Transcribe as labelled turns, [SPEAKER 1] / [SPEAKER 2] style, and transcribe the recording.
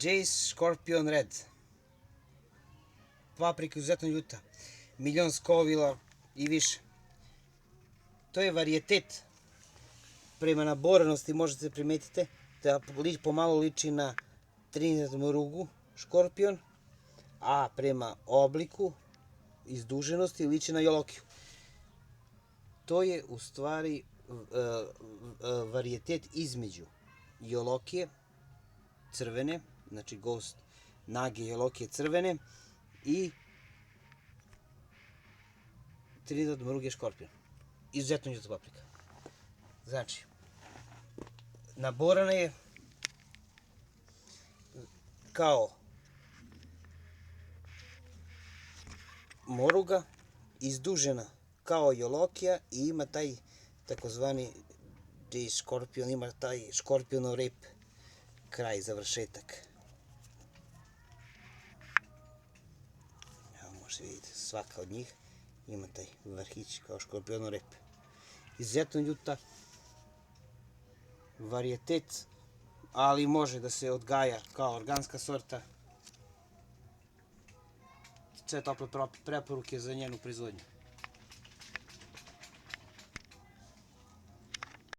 [SPEAKER 1] Jace Scorpion Red. Paprika izuzetno ljuta. 1.000.000 Scovilla i više. To je varijetet. Prema naboranosti možete primetiti da pomalo liči na Trinidad Morugu škorpion, a prema obliku, izduženosti liči na jolokiju. To je u stvari varijetet između jolokije crvene, znači Ghost nage jolokije crvene, i Trinidad Moruge škorpion. Izuzetno ljuta paprika. Znači, naborana je kao moruga, izdužena kao jolokija i ima taj takozvani Scorpion, ima taj škorpionov rep, kraj, završetak. Evo možete vidjeti, svaka od njih ima taj vrhić kao škorpionov rep. Izuzetno ljuta, varijetet, ali može da se odgaja kao organska sorta. Sve tople preporuke za njenu proizvodnju.